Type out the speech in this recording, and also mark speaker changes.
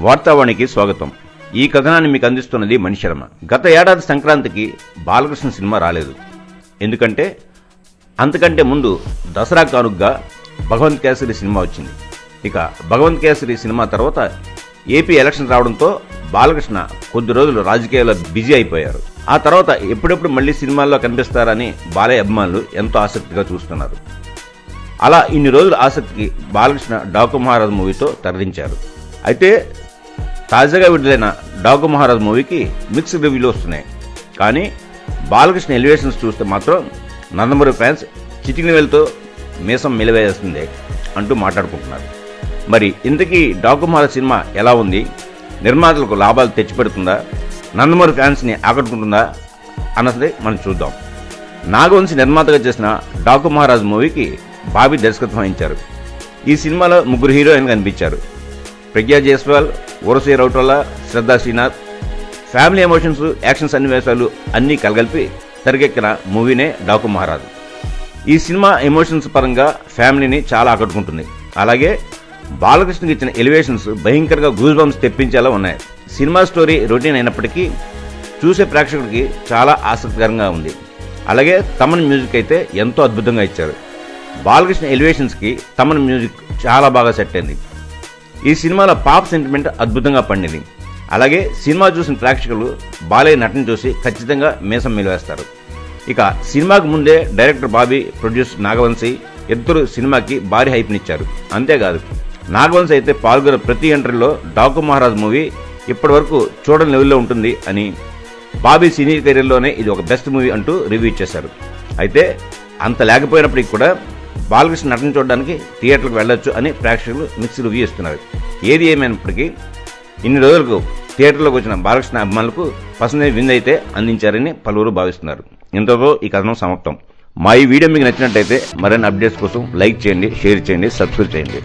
Speaker 1: వార్తావాణికి స్వాగతం. ఈ కథనాన్ని మీకు అందిస్తున్నది మణిశర్మ. గత ఏడాది సంక్రాంతికి బాలకృష్ణ సినిమా రాలేదు. ఎందుకంటే అంతకంటే ముందు దసరా కానుగ్గా భగవంత్ కేసరి సినిమా వచ్చింది. ఇక భగవంత్ కేసరి సినిమా తర్వాత ఏపీ ఎలక్షన్ రావడంతో బాలకృష్ణ కొద్ది రోజులు రాజకీయాల్లో బిజీ అయిపోయారు. ఆ తర్వాత ఎప్పుడెప్పుడు మళ్లీ సినిమాల్లో కనిపిస్తారని బాలయ్య అభిమానులు ఎంతో ఆసక్తిగా చూస్తున్నారు. అలా ఇన్ని రోజుల ఆసక్తికి బాలకృష్ణ డాకు మహారాజ్ మూవీతో తెరదించారు. అయితే తాజాగా విడుదలైన డాకు మహారాజ్ మూవీకి మిక్స్డ్ రివ్యూలు వస్తున్నాయి. కానీ బాలకృష్ణ ఎలివేషన్స్ చూస్తే మాత్రం నందమూరి ఫ్యాన్స్ చిటికిన వేలతో మీసం మెలివేస్తుందే అంటూ మాట్లాడుకుంటున్నారు. మరి ఇంతకీ డాకు మహారాజ్ సినిమా ఎలా ఉంది? నిర్మాతలకు లాభాలు తెచ్చిపెడుతుందా? నందమూరి ఫ్యాన్స్ని ఆకట్టుకుంటుందా అన్నది మనం చూద్దాం. నాగవంశి నిర్మాతగా చేసిన డాకు మహారాజ్ మూవీకి బాబీ దర్శకత్వం వహించారు. ఈ సినిమాలో ముగ్గురు హీరోయిన్గా కనిపించారు. ప్రజ్ఞా జైస్వాల్, ఊర్వశి రౌటోలా, శ్రద్ధా శ్రీనాథ్. ఫ్యామిలీ ఎమోషన్స్, యాక్షన్ సన్నివేశాలు అన్నీ కలగలిపి తెరకెక్కిన మూవీనే డాకు మహారాజ్. ఈ సినిమా ఎమోషన్స్ పరంగా ఫ్యామిలీని చాలా ఆకట్టుకుంటుంది. అలాగే బాలకృష్ణకి ఇచ్చిన ఎలివేషన్స్ భయంకరంగా గూస్ బంప్స్ తెప్పించేలా ఉన్నాయి. సినిమా స్టోరీ రొటీన్ అయినప్పటికీ చూసే ప్రేక్షకుడికి చాలా ఆసక్తికరంగా ఉంది. అలాగే తమన్ మ్యూజిక్ అయితే ఎంతో అద్భుతంగా ఇచ్చారు. బాలకృష్ణ ఎలివేషన్స్కి తమన్ మ్యూజిక్ చాలా బాగా సెట్ అయింది. ఈ సినిమాలో పాప్ సెంటిమెంట్ అద్భుతంగా పండింది. అలాగే సినిమా చూసిన ప్రేక్షకులు బాలయ్య నటన చూసి ఖచ్చితంగా మీసం మెలివేస్తారు. ఇక సినిమాకు ముందే డైరెక్టర్ బాబీ, ప్రొడ్యూసర్ నాగవంశి ఇద్దరు సినిమాకి భారీ హైప్నిచ్చారు. అంతేకాదు నాగవంశి అయితే పాల్గొన్న ప్రతి ఎంట్రీలో డాకు మహారాజ్ మూవీ ఇప్పటి వరకు చూడని లెవెల్లో ఉంటుంది అని, బాబీ సీనియర్ కెరీర్లోనే ఇది ఒక బెస్ట్ మూవీ అంటూ రివ్యూ ఇచ్చేశారు. అయితే అంత లేకపోయినప్పటికీ కూడా బాలకృష్ణ నటన చూడడానికి థియేటర్లకు వెళ్ళొచ్చు అని ప్రేక్షకులు మిక్స్ రివ్యూ ఇస్తున్నారు. ఏది ఏమైనప్పటికీ ఇన్ని రోజులకు థియేటర్లోకి వచ్చిన బాలకృష్ణ అభిమానులకు పసందైన విందు అయితే అందించారని పలువురు భావిస్తున్నారు. ఇంతతో ఈ కథనం సమాప్తం. మా ఈ వీడియో మీకు నచ్చినట్టయితే మరిన్ని అప్డేట్స్ కోసం లైక్ చేయండి, షేర్ చేయండి, సబ్స్క్రైబ్ చేయండి.